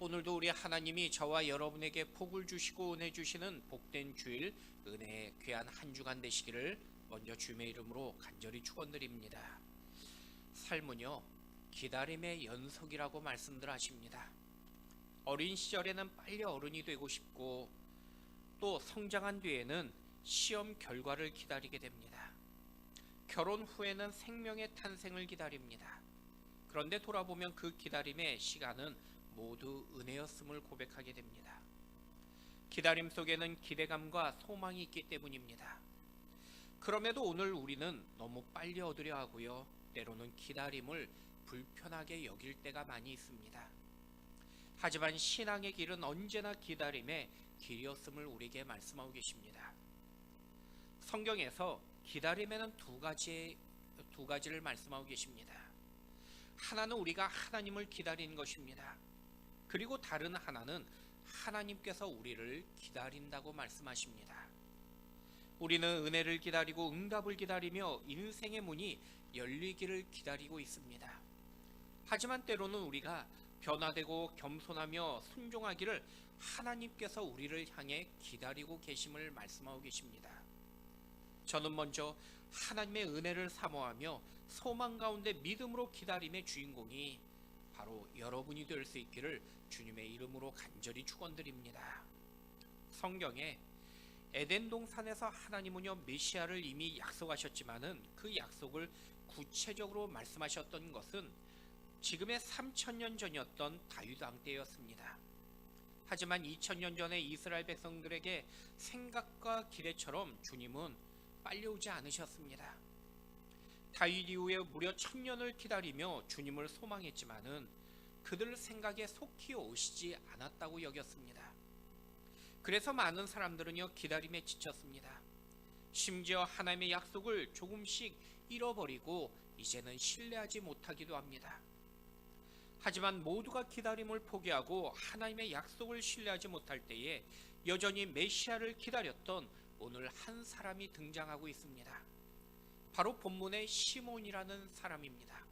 오늘도 우리 하나님이 저와 여러분에게 복을 주시고 은혜 주시는 복된 주일, 은혜의 귀한 한 주간 되시기를 먼저 주님의 이름으로 간절히 축원드립니다. 삶은요, 기다림의 연속이라고 말씀들 하십니다. 어린 시절에는 빨리 어른이 되고 싶고, 또 성장한 뒤에는 시험 결과를 기다리게 됩니다. 결혼 후에는 생명의 탄생을 기다립니다. 그런데 돌아보면 그 기다림의 시간은 모두 은혜였음을 고백하게 됩니다. 기다림 속에는 기대감과 소망이 있기 때문입니다. 그럼에도 오늘 우리는 너무 빨리 얻으려 하고요, 때로는 기다림을 불편하게 여길 때가 많이 있습니다. 하지만 신앙의 길은 언제나 기다림의 길이었음을 우리에게 말씀하고 계십니다. 성경에서 기다림에는 두 가지를 말씀하고 계십니다. 하나는 우리가 하나님을 기다리는 것입니다. 그리고 다른 하나는 하나님께서 우리를 기다린다고 말씀하십니다. 우리는 은혜를 기다리고 응답을 기다리며 인생의 문이 열리기를 기다리고 있습니다. 하지만 때로는 우리가 변화되고 겸손하며 순종하기를 하나님께서 우리를 향해 기다리고 계심을 말씀하고 계십니다. 저는 먼저 하나님의 은혜를 사모하며 소망 가운데 믿음으로 기다림의 주인공이 바로 여러분이 될 수 있기를 주님의 이름으로 간절히 축원드립니다. 성경에 에덴 동산에서 하나님은요, 메시아를 이미 약속하셨지만은 그 약속을 구체적으로 말씀하셨던 것은 지금의 3000년 전이었던 다윗 왕 때였습니다. 하지만 2000년 전에 이스라엘 백성들에게 생각과 기대처럼 주님은 빨리 오지 않으셨습니다. 다윗 이후에 무려 1000년을 기다리며 주님을 소망했지만은 그들 생각에 속히 오시지 않았다고 여겼습니다. 그래서 많은 사람들은요, 기다림에 지쳤습니다. 심지어 하나님의 약속을 조금씩 잃어버리고 이제는 신뢰하지 못하기도 합니다. 하지만 모두가 기다림을 포기하고 하나님의 약속을 신뢰하지 못할 때에 여전히 메시아를 기다렸던 오늘 한 사람이 등장하고 있습니다. 바로 본문의 시몬이라는 사람입니다.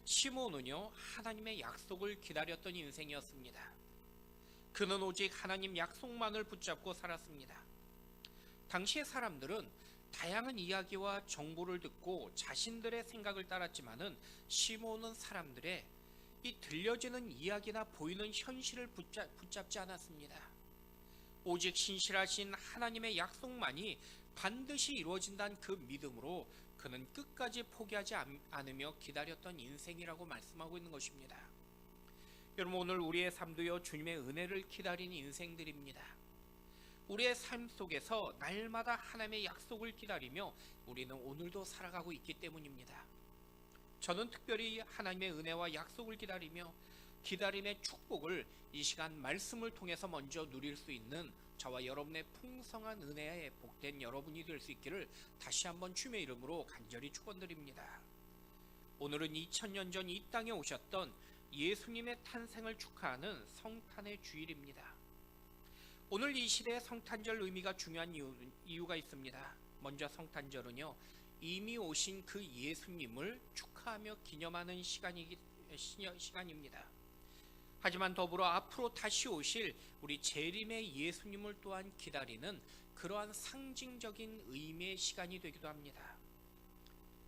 시몬은요, 하나님의 약속을 기다렸던 인생이었습니다. 그는 오직 하나님 약속만을 붙잡고 살았습니다. 당시의 사람들은 다양한 이야기와 정보를 듣고 자신들의 생각을 따랐지만은 시몬은 사람들의 이 들려지는 이야기나 보이는 현실을 붙잡지 않았습니다. 오직 신실하신 하나님의 약속만이 반드시 이루어진다는 그 믿음으로 그는 끝까지 포기하지 않으며 기다렸던 인생이라고 말씀하고 있는 것입니다. 여러분, 오늘 우리의 삶도요, 주님의 은혜를 기다리는 인생들입니다. 우리의 삶 속에서 날마다 하나님의 약속을 기다리며 우리는 오늘도 살아가고 있기 때문입니다. 저는 특별히 하나님의 은혜와 약속을 기다리며 기다림의 축복을 이 시간 말씀을 통해서 먼저 누릴 수 있는 저와 여러분의 풍성한 은혜에 복된 여러분이 될 수 있기를 다시 한번 주님의 이름으로 간절히 축원드립니다. 오늘은 2000년 전 이 땅에 오셨던 예수님의 탄생을 축하하는 성탄의 주일입니다. 오늘 이 시대의 성탄절 의미가 중요한 이유가 있습니다. 먼저 성탄절은요, 이미 오신 그 예수님을 축하하며 기념하는 시간입니다. 하지만 더불어 앞으로 다시 오실 우리 재림의 예수님을 또한 기다리는 그러한 상징적인 의미의 시간이 되기도 합니다.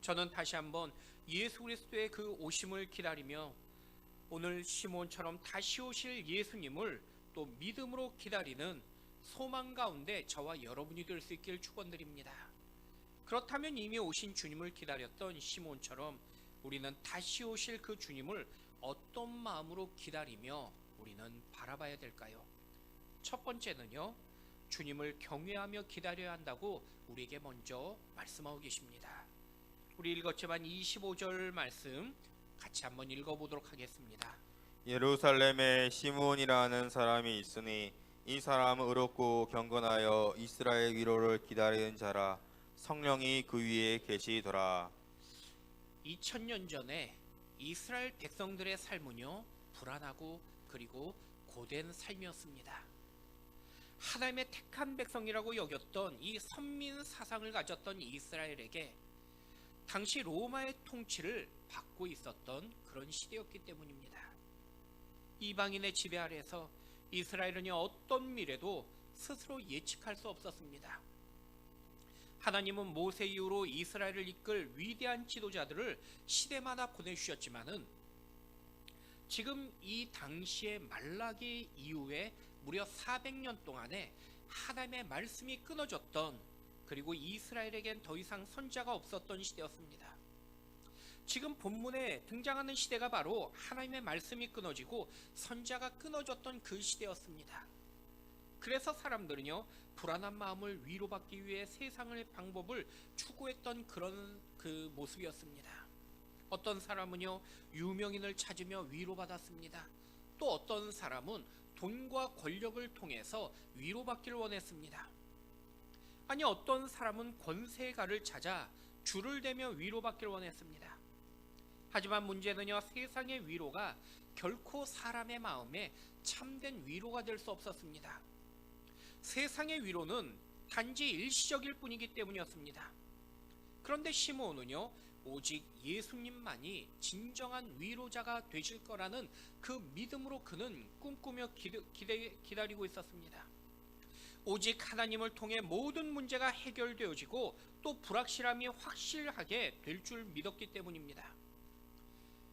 저는 다시 한번 예수 그리스도의 그 오심을 기다리며 오늘 시몬처럼 다시 오실 예수님을 또 믿음으로 기다리는 소망 가운데 저와 여러분이 될 수 있길 축원드립니다. 그렇다면 이미 오신 주님을 기다렸던 시몬처럼 우리는 다시 오실 그 주님을 어떤 마음으로 기다리며 우리는 바라봐야 될까요? 첫 번째는요, 주님을 경외하며 기다려야 한다고 우리에게 먼저 말씀하고 계십니다. 우리 읽었지만 25절 말씀 같이 한번 읽어보도록 하겠습니다. 예루살렘에 시므온이라는 사람이 있으니 이 사람은 의롭고 경건하여 이스라엘 위로를 기다리는 자라. 성령이 그 위에 계시더라. 2000년 전에 이스라엘 백성들의 삶은요, 불안하고 그리고 고된 삶이었습니다. 하나님의 택한 백성이라고 여겼던 이 선민 사상을 가졌던 이스라엘에게 당시 로마의 통치를 받고 있었던 그런 시대였기 때문입니다. 이방인의 지배 아래서 이스라엘은요 어떤 미래도 스스로 예측할 수 없었습니다. 하나님은 모세 이후로 이스라엘을 이끌 위대한 지도자들을 시대마다 보내주셨지만은 지금 이 당시의 말라기 이후에 무려 400년 동안에 하나님의 말씀이 끊어졌던, 그리고 이스라엘에겐 더 이상 선자가 없었던 시대였습니다. 지금 본문에 등장하는 시대가 바로 하나님의 말씀이 끊어지고 선자가 끊어졌던 그 시대였습니다. 그래서 사람들은요 불안한 마음을 위로받기 위해 세상의 방법을 추구했던 그런 그 모습이었습니다. 어떤 사람은요 유명인을 찾으며 위로받았습니다. 또 어떤 사람은 돈과 권력을 통해서 위로받기를 원했습니다. 아니 어떤 사람은 권세가를 찾아 줄을 대며 위로받기를 원했습니다. 하지만 문제는요 세상의 위로가 결코 사람의 마음에 참된 위로가 될 수 없었습니다. 세상의 위로는 단지 일시적일 뿐이기 때문이었습니다. 그런데 시므온은요 오직 예수님만이 진정한 위로자가 되실 거라는 그 믿음으로 그는 꿈꾸며 기다리고 있었습니다. 오직 하나님을 통해 모든 문제가 해결되어지고 또 불확실함이 확실하게 될 줄 믿었기 때문입니다.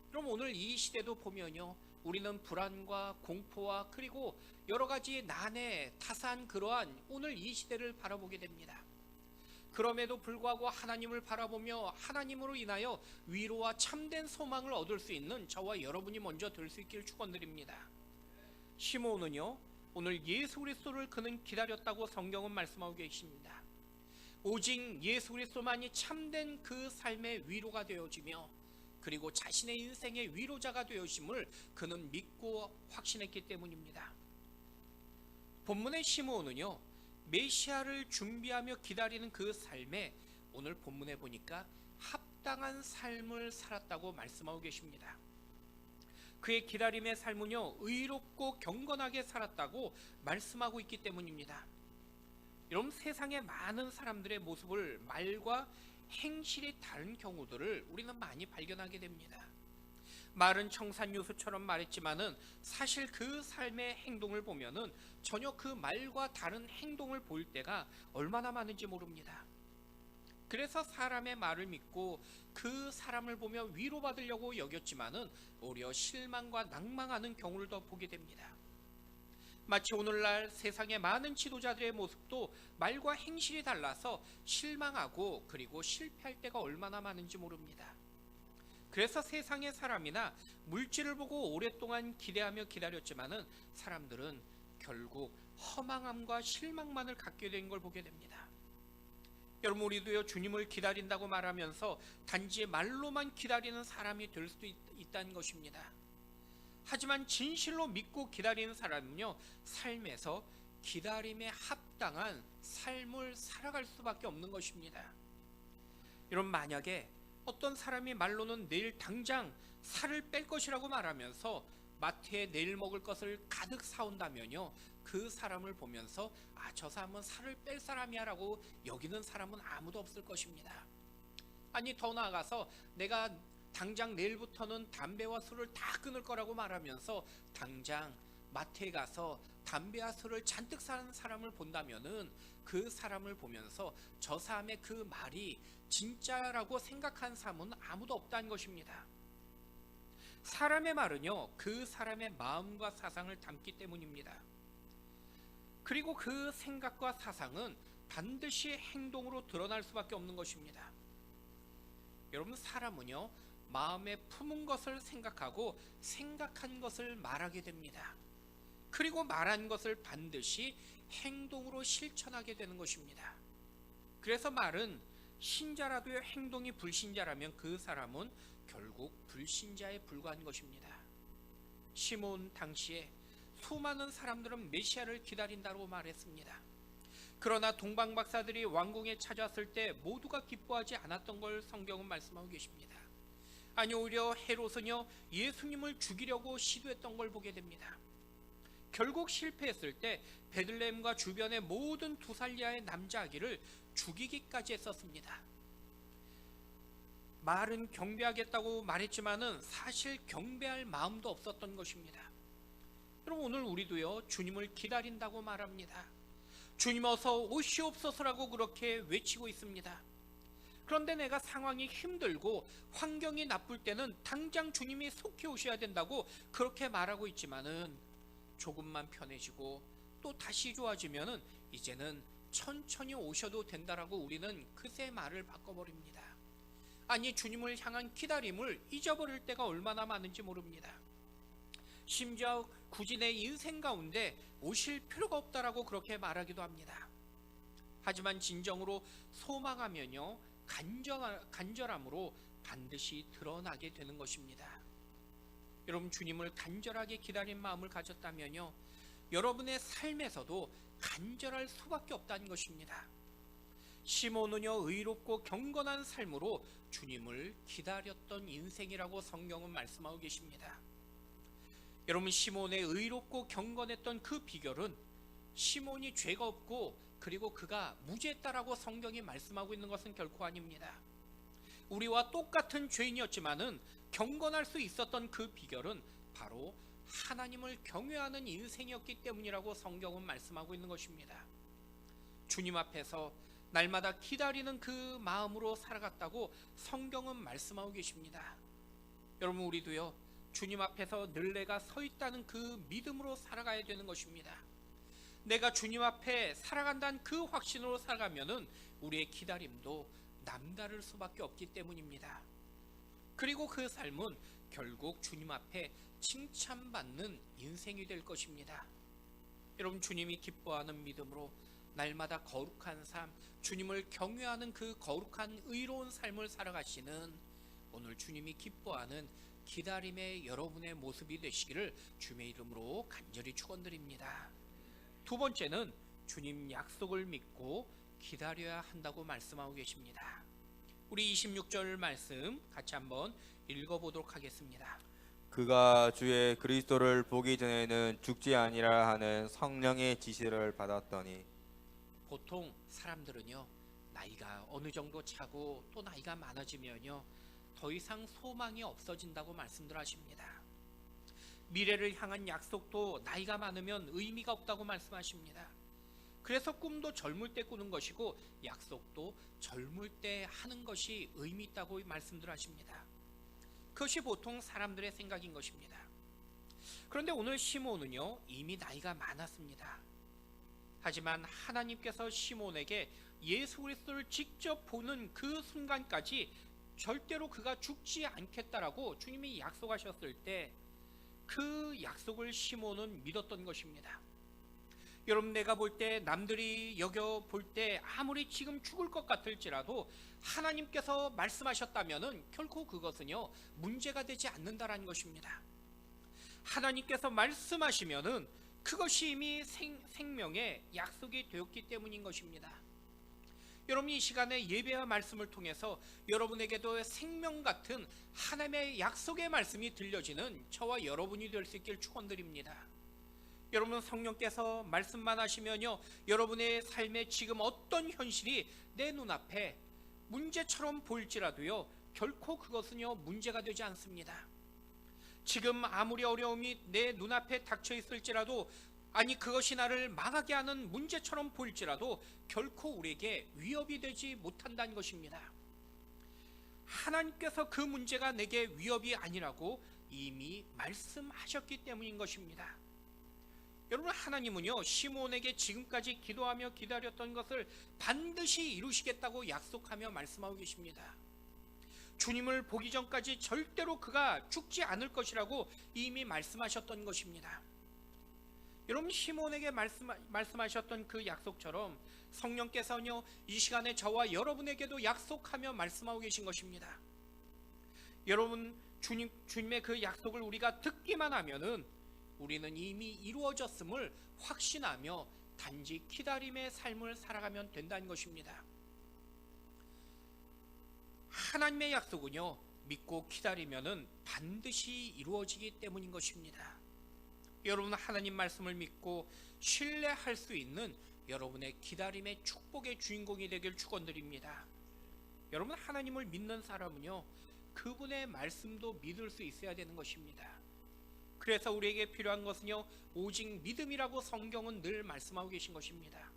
그럼 오늘 이 시대도 보면요 우리는 불안과 공포와 그리고 여러 가지 난해 타산 그러한 오늘 이 시대를 바라보게 됩니다. 그럼에도 불구하고 하나님을 바라보며 하나님으로 인하여 위로와 참된 소망을 얻을 수 있는 저와 여러분이 먼저 될 수 있기를 축원드립니다. 시므온은요 오늘 예수 그리스도를 그는 기다렸다고 성경은 말씀하고 계십니다. 오직 예수 그리스도만이 참된 그 삶의 위로가 되어지며 그리고 자신의 인생의 위로자가 되어심을 그는 믿고 확신했기 때문입니다. 본문의 시므온은요 메시아를 준비하며 기다리는 그 삶에 오늘 본문에 보니까 합당한 삶을 살았다고 말씀하고 계십니다. 그의 기다림의 삶은요 의롭고 경건하게 살았다고 말씀하고 있기 때문입니다. 여러분 세상의 많은 사람들의 모습을 말과 행실이 다른 경우들을 우리는 많이 발견하게 됩니다. 말은 청산유수처럼 말했지만은 사실 그 삶의 행동을 보면은 전혀 그 말과 다른 행동을 볼 때가 얼마나 많은지 모릅니다. 그래서 사람의 말을 믿고 그 사람을 보며 위로받으려고 여겼지만은 오히려 실망과 낭망하는 경우를 더 보게 됩니다. 마치 오늘날 세상의 많은 지도자들의 모습도 말과 행실이 달라서 실망하고 그리고 실패할 때가 얼마나 많은지 모릅니다. 그래서 세상의 사람이나 물질을 보고 오랫동안 기대하며 기다렸지만은 사람들은 결국 허망함과 실망만을 갖게 된 걸 보게 됩니다. 여러분 우리도요 주님을 기다린다고 말하면서 단지 말로만 기다리는 사람이 될 수도 있다는 것입니다. 하지만 진실로 믿고 기다리는 사람은요 삶에서 기다림에 합당한 삶을 살아갈 수밖에 없는 것입니다. 여러분 만약에 어떤 사람이 말로는 내일 당장 살을 뺄 것이라고 말하면서 마트에 내일 먹을 것을 가득 사온다면요 그 사람을 보면서 저 사람은 살을 뺄 사람이야 라고 여기는 사람은 아무도 없을 것입니다. 아니 더 나아가서 내가 당장 내일부터는 담배와 술을 다 끊을 거라고 말하면서 당장 마트에 가서 담배와 술을 잔뜩 사는 사람을 본다면은 그 사람을 보면서 저 사람의 그 말이 진짜라고 생각한 사람은 아무도 없다는 것입니다. 사람의 말은요 그 사람의 마음과 사상을 담기 때문입니다. 그리고 그 생각과 사상은 반드시 행동으로 드러날 수밖에 없는 것입니다. 여러분 사람은요 마음에 품은 것을 생각하고 생각한 것을 말하게 됩니다. 그리고 말한 것을 반드시 행동으로 실천하게 되는 것입니다. 그래서 말은 신자라도요 행동이 불신자라면 그 사람은 결국 불신자에 불과한 것입니다. 시므온 당시에 수많은 사람들은 메시아를 기다린다고 말했습니다. 그러나 동방 박사들이 왕궁에 찾아왔을 때 모두가 기뻐하지 않았던 걸 성경은 말씀하고 계십니다. 아니 오히려 헤롯은요 예수님을 죽이려고 시도했던 걸 보게 됩니다. 결국 실패했을 때 베들레헴과 주변의 모든 2살 이하의 남자 아기를 죽이기까지 했었습니다. 말은 경배하겠다고 말했지만은 사실 경배할 마음도 없었던 것입니다. 여러분, 오늘 우리도요 주님을 기다린다고 말합니다. 주님 어서 오시옵소서라고 그렇게 외치고 있습니다. 그런데 내가 상황이 힘들고 환경이 나쁠 때는 당장 주님이 속히 오셔야 된다고 그렇게 말하고 있지만은, 조금만 편해지고 또 다시 좋아지면은 이제는 천천히 오셔도 된다라고 우리는 그새 말을 바꿔버립니다. 아니, 주님을 향한 기다림을 잊어버릴 때가 얼마나 많은지 모릅니다. 심지어 굳이 내 인생 가운데 오실 필요가 없다라고 그렇게 말하기도 합니다. 하지만 진정으로 소망하면요 간절함으로 반드시 드러나게 되는 것입니다. 여러분, 주님을 간절하게 기다린 마음을 가졌다면요 여러분의 삶에서도 간절할 수밖에 없다는 것입니다. 시몬은요 의롭고 경건한 삶으로 주님을 기다렸던 인생이라고 성경은 말씀하고 계십니다. 여러분, 시몬의 의롭고 경건했던 그 비결은 시몬이 죄가 없고 그리고 그가 무죄했다라고 성경이 말씀하고 있는 것은 결코 아닙니다. 우리와 똑같은 죄인이었지만은 경건할 수 있었던 그 비결은 바로 하나님을 경외하는 인생이었기 때문이라고 성경은 말씀하고 있는 것입니다. 주님 앞에서 날마다 기다리는 그 마음으로 살아갔다고 성경은 말씀하고 계십니다. 여러분, 우리도요 주님 앞에서 늘 내가 서 있다는 그 믿음으로 살아가야 되는 것입니다. 내가 주님 앞에 살아간다는 그 확신으로 살아가면은 우리의 기다림도 남다를 수밖에 없기 때문입니다. 그리고 그 삶은 결국 주님 앞에 칭찬받는 인생이 될 것입니다. 여러분, 주님이 기뻐하는 믿음으로 날마다 거룩한 삶, 주님을 경외하는 그 거룩한 의로운 삶을 살아가시는 오늘 주님이 기뻐하는 기다림의 여러분의 모습이 되시기를 주님의 이름으로 간절히 축원드립니다. 두 번째는 주님 약속을 믿고 기다려야 한다고 말씀하고 계십니다. 우리 26절 말씀 같이 한번 읽어보도록 하겠습니다. 그가 주의 그리스도를 보기 전에는 죽지 아니라 하는 성령의 지시를 받았더니. 보통 사람들은요 나이가 어느 정도 차고 또 나이가 많아지면요 더 이상 소망이 없어진다고 말씀들 하십니다. 미래를 향한 약속도 나이가 많으면 의미가 없다고 말씀하십니다. 그래서 꿈도 젊을 때 꾸는 것이고 약속도 젊을 때 하는 것이 의미 있다고 말씀들 하십니다. 그것이 보통 사람들의 생각인 것입니다. 그런데 오늘 시몬은요 이미 나이가 많았습니다. 하지만 하나님께서 시몬에게 예수 그리스도를 직접 보는 그 순간까지 절대로 그가 죽지 않겠다라고 주님이 약속하셨을 때 그 약속을 시몬은 믿었던 것입니다. 여러분, 내가 볼 때, 남들이 여겨 볼 때 아무리 지금 죽을 것 같을지라도 하나님께서 말씀하셨다면은 결코 그것은요 문제가 되지 않는다라는 것입니다. 하나님께서 말씀하시면은 그것이 이미 생명의 약속이 되었기 때문인 것입니다. 여러분, 이 시간에 예배와 말씀을 통해서 여러분에게도 생명 같은 하나님의 약속의 말씀이 들려지는 저와 여러분이 될 수 있길 축원드립니다. 여러분, 성령께서 말씀만 하시면요 여러분의 삶에 지금 어떤 현실이 내 눈앞에 문제처럼 보일지라도요 결코 그것은요 문제가 되지 않습니다. 지금 아무리 어려움이 내 눈앞에 닥쳐 있을지라도, 아니 그것이 나를 망하게 하는 문제처럼 보일지라도 결코 우리에게 위협이 되지 못한다는 것입니다. 하나님께서 그 문제가 내게 위협이 아니라고 이미 말씀하셨기 때문인 것입니다. 여러분, 하나님은요 시몬에게 지금까지 기도하며 기다렸던 것을 반드시 이루시겠다고 약속하며 말씀하고 계십니다. 주님을 보기 전까지 절대로 그가 죽지 않을 것이라고 이미 말씀하셨던 것입니다. 여러분, 시몬에게 말씀하셨던 그 약속처럼 성령께서는요 이 시간에 저와 여러분에게도 약속하며 말씀하고 계신 것입니다. 여러분, 주님의 그 약속을 우리가 듣기만 하면은 우리는 이미 이루어졌음을 확신하며 단지 기다림의 삶을 살아가면 된다는 것입니다. 하나님의 약속은요 믿고 기다리면은 반드시 이루어지기 때문인 것입니다. 여러분, 하나님 말씀을 믿고 신뢰할 수 있는 여러분의 기다림의 축복의 주인공이 되길 축원드립니다. 여러분, 하나님을 믿는 사람은요 그분의 말씀도 믿을 수 있어야 되는 것입니다. 그래서 우리에게 필요한 것은요, 오직 믿음이라고 성경은 늘 말씀하고 계신 것입니다.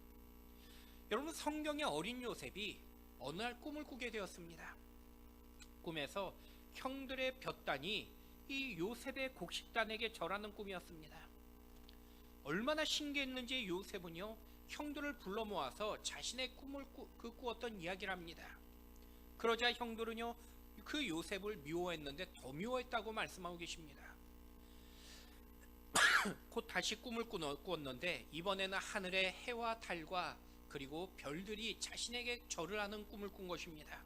여러분, 성경의 어린 요셉이 어느 날 꿈을 꾸게 되었습니다. 꿈에서 형들의 볕단이 이 요셉의 곡식단에게 절하는 꿈이었습니다. 얼마나 신기했는지 요셉은요, 형들을 불러 모아서 자신의 꿈을 꾸었던 이야기를 합니다. 그러자 형들은요, 그 요셉을 미워했는데 더 미워했다고 말씀하고 계십니다. 곧 다시 꿈을 꾸었는데 이번에는 하늘의 해와 달과 그리고 별들이 자신에게 절을 하는 꿈을 꾼 것입니다.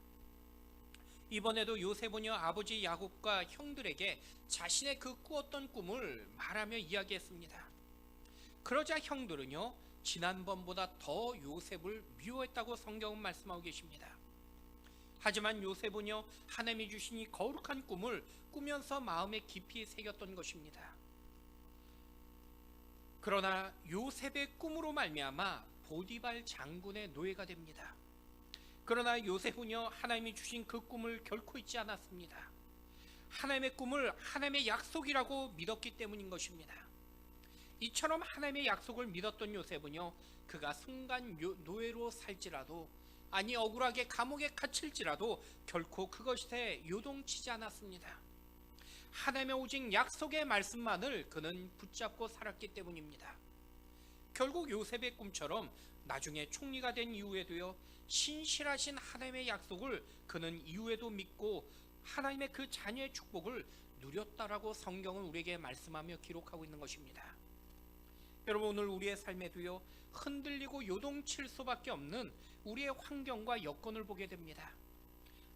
이번에도 요셉은요, 아버지 야곱과 형들에게 자신의 그 꾸었던 꿈을 말하며 이야기했습니다. 그러자 형들은요, 지난번보다 더 요셉을 미워했다고 성경은 말씀하고 계십니다. 하지만 요셉은요, 하나님이 주신 이 거룩한 꿈을 꾸면서 마음에 깊이 새겼던 것입니다. 그러나 요셉의 꿈으로 말미암아 보디발 장군의 노예가 됩니다. 그러나 요셉은요, 하나님이 주신 그 꿈을 결코 잊지 않았습니다. 하나님의 꿈을 하나님의 약속이라고 믿었기 때문인 것입니다. 이처럼 하나님의 약속을 믿었던 요셉은요, 그가 순간 노예로 살지라도, 아니 억울하게 감옥에 갇힐지라도 결코 그것에 요동치지 않았습니다. 하나님의 오직 약속의 말씀만을 그는 붙잡고 살았기 때문입니다. 결국 요셉의 꿈처럼 나중에 총리가 된 이후에도요, 신실하신 하나님의 약속을 그는 이후에도 믿고 하나님의 그 자녀의 축복을 누렸다라고 성경은 우리에게 말씀하며 기록하고 있는 것입니다. 여러분, 오늘 우리의 삶에도요, 흔들리고 요동칠 수밖에 없는 우리의 환경과 여건을 보게 됩니다.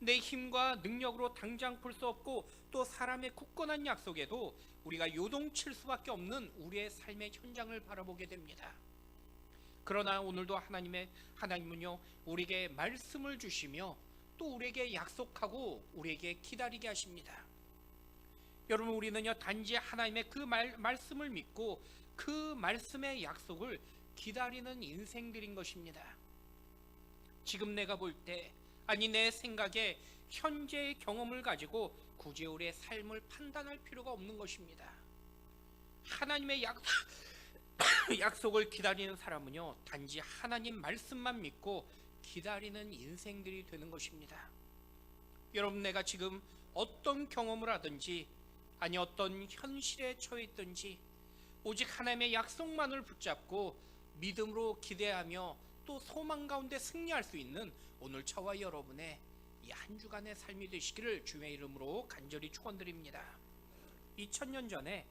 내 힘과 능력으로 당장 풀 수 없고 또 사람의 굳건한 약속에도 우리가 요동칠 수밖에 없는 우리의 삶의 현장을 바라보게 됩니다. 그러나 오늘도 하나님은요, 우리에게 말씀을 주시며 또 우리에게 약속하고 우리에게 기다리게 하십니다. 여러분, 우리는요, 단지 하나님의 그 말씀을 믿고 그 말씀의 약속을 기다리는 인생들인 것입니다. 지금 내가 볼 때, 아니 내 생각에 현재의 경험을 가지고 굳이 우리의 삶을 판단할 필요가 없는 것입니다. 하나님의 약속을 기다리는 사람은요, 단지 하나님 말씀만 믿고 기다리는 인생들이 되는 것입니다. 여러분, 내가 지금 어떤 경험을 하든지, 아니 어떤 현실에 처해 있든지 오직 하나님의 약속만을 붙잡고 믿음으로 기대하며 또 소망 가운데 승리할 수 있는 오늘 저와 여러분의 이 한 주간의 삶이 되시기를 주의 이름으로 간절히 축원드립니다. 2000년 전에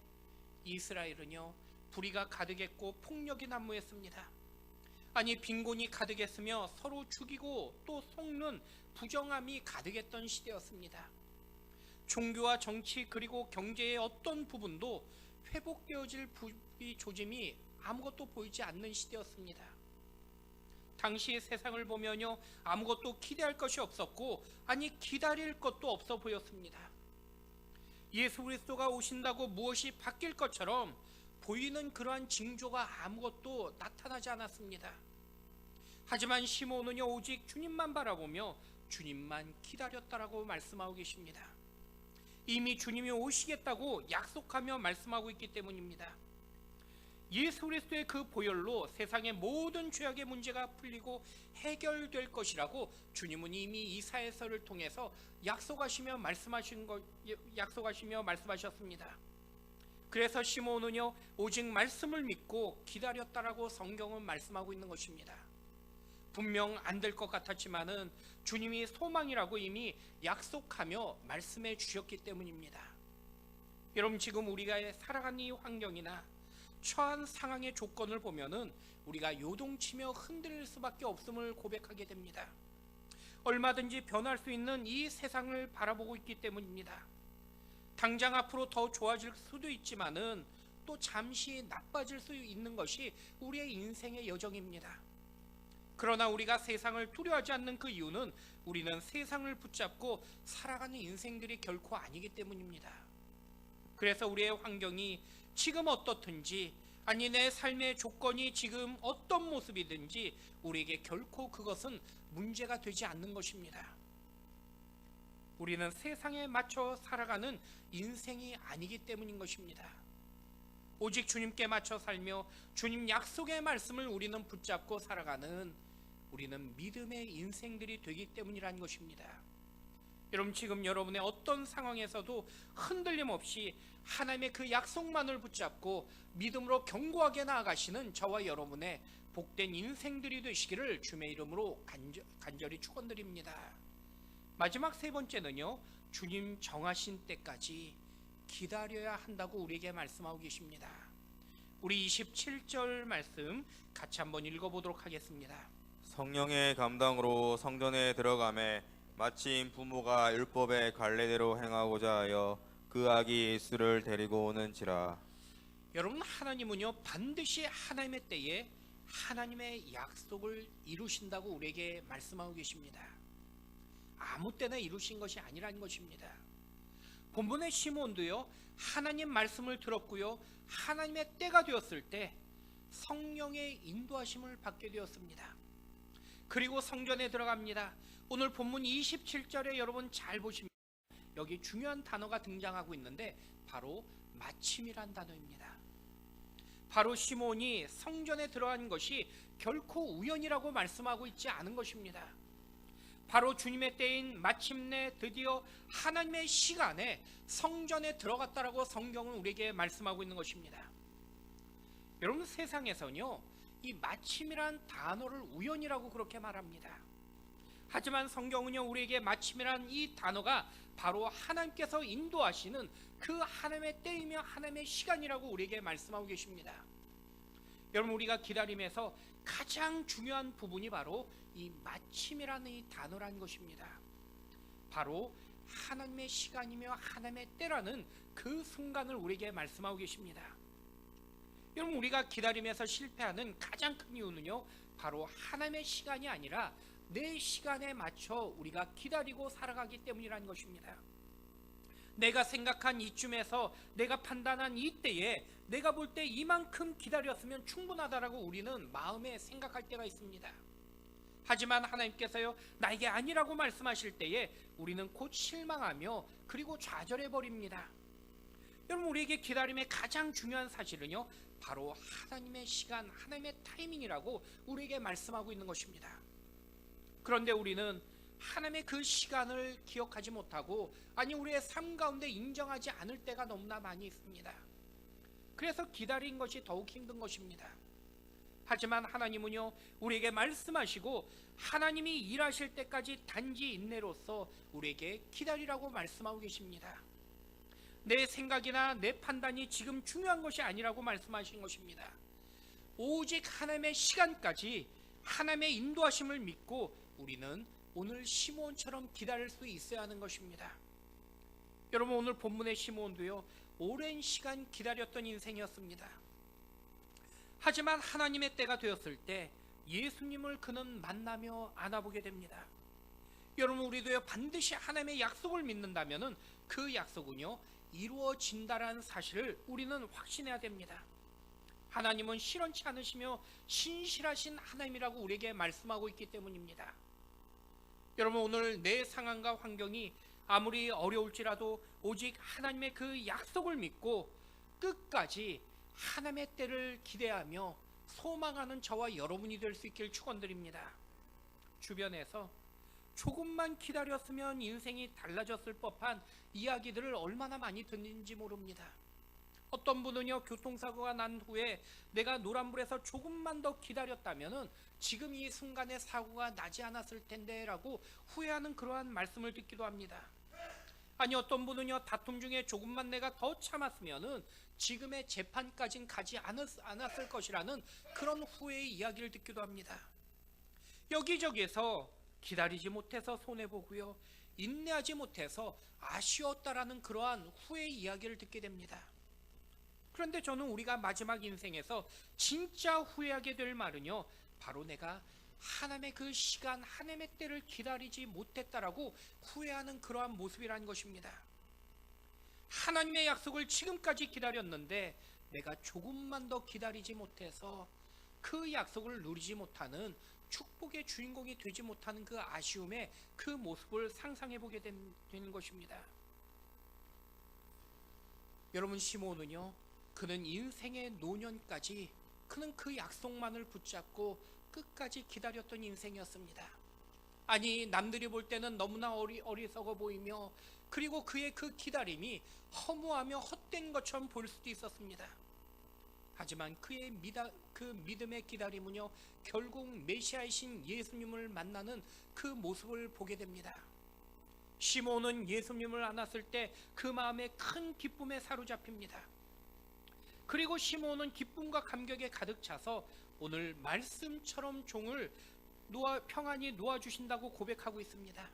이스라엘은요, 불의가 가득했고 폭력이 난무했습니다. 아니 빈곤이 가득했으며 서로 죽이고 또 속는 부정함이 가득했던 시대였습니다. 종교와 정치 그리고 경제의 어떤 부분도 회복되어질 조짐이 아무것도 보이지 않는 시대였습니다. 당시의 세상을 보면요, 아무것도 기대할 것이 없었고, 아니 기다릴 것도 없어 보였습니다. 예수 그리스도가 오신다고 무엇이 바뀔 것처럼 보이는 그러한 징조가 아무것도 나타나지 않았습니다. 하지만 시몬은요, 오직 주님만 바라보며 주님만 기다렸다라고 말씀하고 계십니다. 이미 주님이 오시겠다고 약속하며 말씀하고 있기 때문입니다. 예수 그리스도의 그 보혈로 세상의 모든 죄악의 문제가 풀리고 해결될 것이라고 주님은 이미 이사야서를 통해서 약속하시며 말씀하셨습니다. 그래서 시몬은요, 오직 말씀을 믿고 기다렸다라고 성경은 말씀하고 있는 것입니다. 분명 안 될 것 같았지만은 주님이 소망이라고 이미 약속하며 말씀해 주셨기 때문입니다. 여러분, 지금 우리가 살아가는 이 환경이나 처한 상황의 조건을 보면은 우리가 요동치며 흔들릴 수밖에 없음을 고백하게 됩니다. 얼마든지 변할 수 있는 이 세상을 바라보고 있기 때문입니다. 당장 앞으로 더 좋아질 수도 있지만은 또 잠시 나빠질 수 있는 것이 우리의 인생의 여정입니다. 그러나 우리가 세상을 두려워하지 않는 그 이유는 우리는 세상을 붙잡고 살아가는 인생들이 결코 아니기 때문입니다. 그래서 우리의 환경이 지금 어떻든지, 아니 내 삶의 조건이 지금 어떤 모습이든지 우리에게 결코 그것은 문제가 되지 않는 것입니다. 우리는 세상에 맞춰 살아가는 인생이 아니기 때문인 것입니다. 오직 주님께 맞춰 살며 주님 약속의 말씀을 우리는 붙잡고 살아가는 우리는 믿음의 인생들이 되기 때문이라는 것입니다. 여러분, 지금 여러분의 어떤 상황에서도 흔들림 없이 하나님의 그 약속만을 붙잡고 믿음으로 견고하게 나아가시는 저와 여러분의 복된 인생들이 되시기를 주님의 이름으로 간절히 축원드립니다. 마지막 세 번째는요, 주님 정하신 때까지 기다려야 한다고 우리에게 말씀하고 계십니다. 우리 27절 말씀 같이 한번 읽어보도록 하겠습니다. 성령의 감당으로 성전에 들어가매 마침 부모가 율법의 관례대로 행하고자 하여 그 아기 예수를 데리고 오는지라. 여러분, 하나님은요 반드시 하나님의 때에 하나님의 약속을 이루신다고 우리에게 말씀하고 계십니다. 아무 때나 이루신 것이 아니라는 것입니다. 본문의 시몬도요 하나님 말씀을 들었고요, 하나님의 때가 되었을 때 성령의 인도하심을 받게 되었습니다. 그리고 성전에 들어갑니다. 오늘 본문 27절에 여러분 잘 보시면 여기 중요한 단어가 등장하고 있는데 바로 마침이란 단어입니다. 바로 시몬이 성전에 들어간 것이 결코 우연이라고 말씀하고 있지 않은 것입니다. 바로 주님의 때인 마침내 드디어 하나님의 시간에 성전에 들어갔다라고 성경은 우리에게 말씀하고 있는 것입니다. 여러분, 세상에서는요 이 마침이란 단어를 우연이라고 그렇게 말합니다. 하지만 성경은요 우리에게 마침이란 이 단어가 바로 하나님께서 인도하시는 그 하나님의 때이며 하나님의 시간이라고 우리에게 말씀하고 계십니다. 여러분, 우리가 기다림에서 가장 중요한 부분이 바로 이 마침이라는 이 단어라는 것입니다. 바로 하나님의 시간이며 하나님의 때라는 그 순간을 우리에게 말씀하고 계십니다. 여러분, 우리가 기다림에서 실패하는 가장 큰 이유는요 바로 하나님의 시간이 아니라 내 시간에 맞춰 우리가 기다리고 살아가기 때문이라는 것입니다. 내가 생각한 이쯤에서 내가 판단한 이때에 내가 볼 때 이만큼 기다렸으면 충분하다라고 우리는 마음에 생각할 때가 있습니다. 하지만 하나님께서요 나에게 아니라고 말씀하실 때에 우리는 곧 실망하며 그리고 좌절해 버립니다. 여러분, 우리에게 기다림의 가장 중요한 사실은요 바로 하나님의 시간, 하나님의 타이밍이라고 우리에게 말씀하고 있는 것입니다. 그런데 우리는 하나님의 그 시간을 기억하지 못하고, 아니 우리의 삶 가운데 인정하지 않을 때가 너무나 많이 있습니다. 그래서 기다린 것이 더욱 힘든 것입니다. 하지만 하나님은요 우리에게 말씀하시고 하나님이 일하실 때까지 단지 인내로서 우리에게 기다리라고 말씀하고 계십니다. 내 생각이나 내 판단이 지금 중요한 것이 아니라고 말씀하신 것입니다. 오직 하나님의 시간까지 하나님의 인도하심을 믿고 우리는 오늘 시몬처럼 기다릴 수 있어야 하는 것입니다. 여러분, 오늘 본문의 시몬도요 오랜 시간 기다렸던 인생이었습니다. 하지만 하나님의 때가 되었을 때 예수님을 그는 만나며 안아보게 됩니다. 여러분, 우리도요 반드시 하나님의 약속을 믿는다면 그 약속은요 이루어진다라는 사실을 우리는 확신해야 됩니다. 하나님은 실현치 않으시며 신실하신 하나님이라고 우리에게 말씀하고 있기 때문입니다. 여러분, 오늘 내 상황과 환경이 아무리 어려울지라도 오직 하나님의 그 약속을 믿고 끝까지 하나님의 때를 기대하며 소망하는 저와 여러분이 될 수 있길 축원드립니다. 주변에서 조금만 기다렸으면 인생이 달라졌을 법한 이야기들을 얼마나 많이 듣는지 모릅니다. 어떤 분은요 교통사고가 난 후에 내가 노란불에서 조금만 더 기다렸다면 지금 이 순간에 사고가 나지 않았을 텐데 라고 후회하는 그러한 말씀을 듣기도 합니다. 아니, 어떤 분은요 다툼 중에 조금만 내가 더 참았으면 지금의 재판까지는 가지 않았을 것이라는 그런 후회의 이야기를 듣기도 합니다. 여기저기에서 기다리지 못해서 손해보고요, 인내하지 못해서 아쉬웠다라는 그러한 후회의 이야기를 듣게 됩니다. 그런데 저는 우리가 마지막 인생에서 진짜 후회하게 될 말은요 바로 내가 하나님의 그 시간, 하나님의 때를 기다리지 못했다라고 후회하는 그러한 모습이라는 것입니다. 하나님의 약속을 지금까지 기다렸는데 내가 조금만 더 기다리지 못해서 그 약속을 누리지 못하는, 축복의 주인공이 되지 못하는 그 아쉬움의 그 모습을 상상해 보게 되는 것입니다. 여러분, 시몬은요 그는 인생의 노년까지 그는 그 약속만을 붙잡고 끝까지 기다렸던 인생이었습니다. 아니, 남들이 볼 때는 너무나 어리석어 보이며, 그리고 그의 그 기다림이 허무하며 헛된 것처럼 보일 수도 있었습니다. 하지만 그의 그 믿음의 기다림은요, 결국 메시아이신 예수님을 만나는 그 모습을 보게 됩니다. 시몬은 예수님을 만났을 때 그 마음에 큰 기쁨에 사로잡힙니다. 그리고 시몬은 기쁨과 감격에 가득 차서 오늘 말씀처럼 종을 평안히 놓아주신다고 고백하고 있습니다.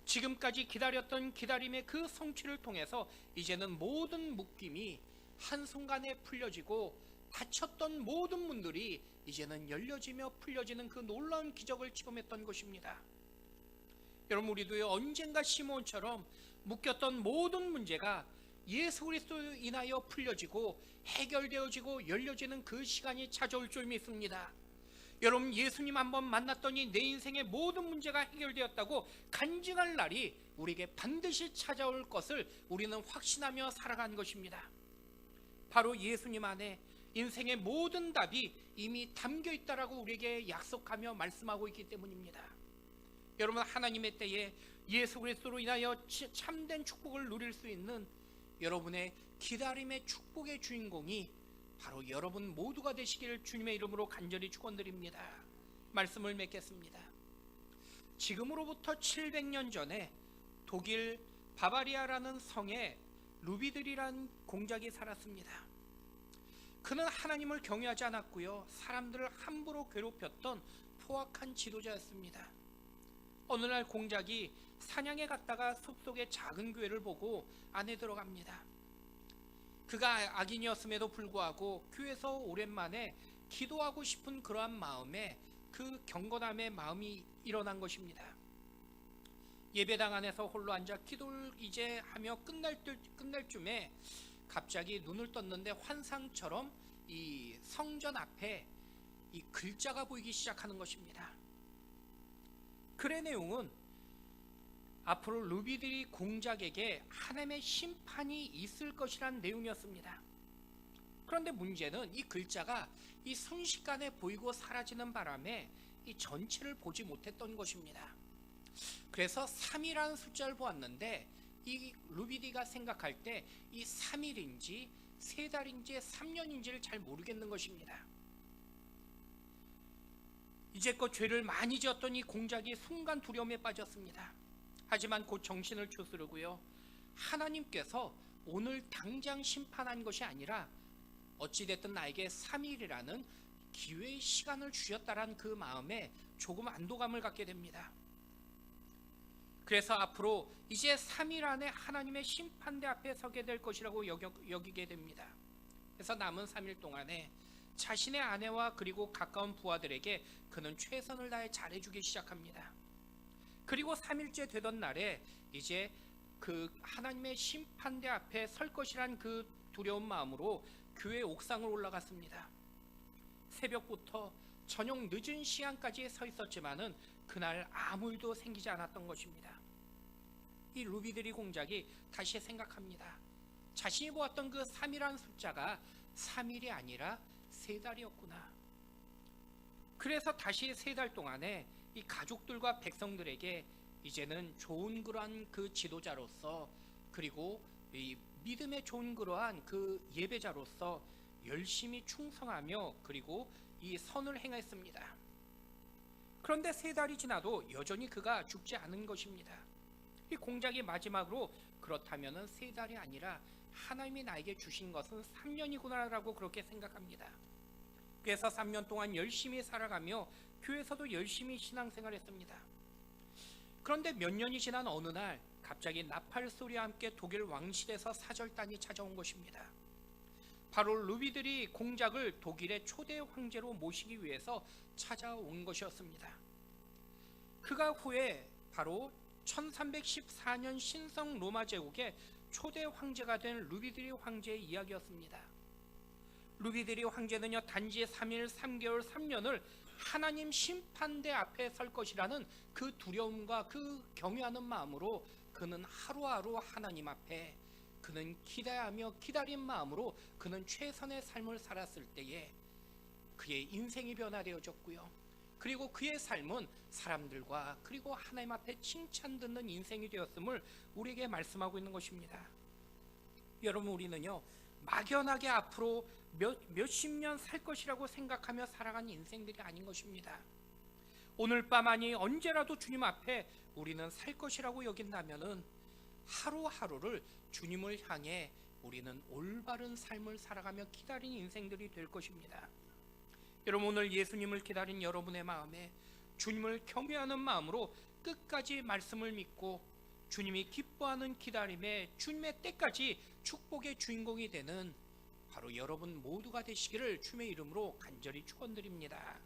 지금까지 기다렸던 기다림의 그 성취를 통해서 이제는 모든 묶임이 한순간에 풀려지고 닫혔던 모든 문들이 이제는 열려지며 풀려지는 그 놀라운 기적을 체험했던 것입니다. 여러분, 우리도 언젠가 시몬처럼 묶였던 모든 문제가 예수 그리스도로 인하여 풀려지고 해결되어지고 열려지는 그 시간이 찾아올 줄 믿습니다. 여러분, 예수님 한번 만났더니 내 인생의 모든 문제가 해결되었다고 간증할 날이 우리에게 반드시 찾아올 것을 우리는 확신하며 살아가는 것입니다. 바로 예수님 안에 인생의 모든 답이 이미 담겨 있다라고 우리에게 약속하며 말씀하고 있기 때문입니다. 여러분, 하나님의 때에 예수 그리스도로 인하여 참된 축복을 누릴 수 있는 여러분의 기다림의 축복의 주인공이 바로 여러분 모두가 되시기를 주님의 이름으로 간절히 축원드립니다. 말씀을 맺겠습니다. 지금으로부터 700년 전에 독일 바바리아라는 성에 루비들이란 공작이 살았습니다. 그는 하나님을 경외하지 않았고요, 사람들을 함부로 괴롭혔던 포악한 지도자였습니다. 어느 날 공작이 사냥에 갔다가 숲속의 작은 교회를 보고 안에 들어갑니다. 그가 악인이었음에도 불구하고 교회에서 오랜만에 기도하고 싶은 그러한 마음에 그 경건함의 마음이 일어난 것입니다. 예배당 안에서 홀로 앉아 기도를 이제 하며 끝날 쯤에 갑자기 눈을 떴는데 환상처럼 이 성전 앞에 이 글자가 보이기 시작하는 것입니다. 글의 내용은 앞으로 루비들이 공작에게 하나님의 심판이 있을 것이란 내용이었습니다. 그런데 문제는 이 글자가 이 순식간에 보이고 사라지는 바람에 이 전체를 보지 못했던 것입니다. 그래서 3이라는 숫자를 보았는데 이 루비디가 생각할 때 이 3일인지 3달인지 3년인지를 잘 모르겠는 것입니다. 이제껏 죄를 많이 지었던 이 공작이 순간 두려움에 빠졌습니다. 하지만 곧 정신을 추스르고요, 하나님께서 오늘 당장 심판한 것이 아니라 어찌됐든 나에게 3일이라는 기회의 시간을 주셨다라는 그 마음에 조금 안도감을 갖게 됩니다. 그래서 앞으로 이제 3일 안에 하나님의 심판대 앞에 서게 될 것이라고 여기게 됩니다. 그래서 남은 3일 동안에 자신의 아내와 그리고 가까운 부하들에게 그는 최선을 다해 잘해주기 시작합니다. 그리고 3일째 되던 날에 이제 그 하나님의 심판대 앞에 설 것이란 그 두려운 마음으로 교회 옥상을 올라갔습니다. 새벽부터 저녁 늦은 시간까지 서 있었지만은 그날 아무 일도 생기지 않았던 것입니다. 이 루비들이 공작이 다시 생각합니다. 자신이 보았던 그 3이라는 숫자가 3일이 아니라 3달이었구나. 그래서 다시 3달 동안에 이 가족들과 백성들에게 이제는 좋은 그러한 그 지도자로서, 그리고 이 믿음에 좋은 그러한 그 예배자로서 열심히 충성하며 그리고 이 선을 행했습니다. 그런데 3달이 지나도 여전히 그가 죽지 않은 것입니다. 이 공작이 마지막으로 그렇다면 3달이 아니라 하나님이 나에게 주신 것은 3년이구나 라고 그렇게 생각합니다. 그래서 3년 동안 열심히 살아가며 교회에서도 열심히 신앙생활했습니다. 그런데 몇 년이 지난 어느 날 갑자기 나팔 소리와 함께 독일 왕실에서 사절단이 찾아온 것입니다. 바로 루비들이 공작을 독일의 초대 황제로 모시기 위해서 찾아온 것이었습니다. 그가 후에 바로 1314년 신성 로마 제국의 초대 황제가 된 루비드리 황제의 이야기였습니다. 루비드리 황제는요, 단지 3일, 3개월, 3년을 하나님 심판대 앞에 설 것이라는 그 두려움과 그 경외하는 마음으로 그는 하루하루 하나님 앞에 그는 기대하며 기다린 마음으로 그는 최선의 삶을 살았을 때에 그의 인생이 변화되어졌고요. 그리고 그의 삶은 사람들과 그리고 하나님 앞에 칭찬 듣는 인생이 되었음을 우리에게 말씀하고 있는 것입니다. 여러분, 우리는요 막연하게 앞으로 몇십 년 살 것이라고 생각하며 살아간 인생들이 아닌 것입니다. 오늘 밤 아니 언제라도 주님 앞에 우리는 살 것이라고 여긴다면은 하루하루를 주님을 향해 우리는 올바른 삶을 살아가며 기다린 인생들이 될 것입니다. 여러분, 오늘 예수님을 기다린 여러분의 마음에 주님을 경외하는 마음으로 끝까지 말씀을 믿고 주님이 기뻐하는 기다림에 주님의 때까지 축복의 주인공이 되는 바로 여러분 모두가 되시기를 주님의 이름으로 간절히 축원드립니다.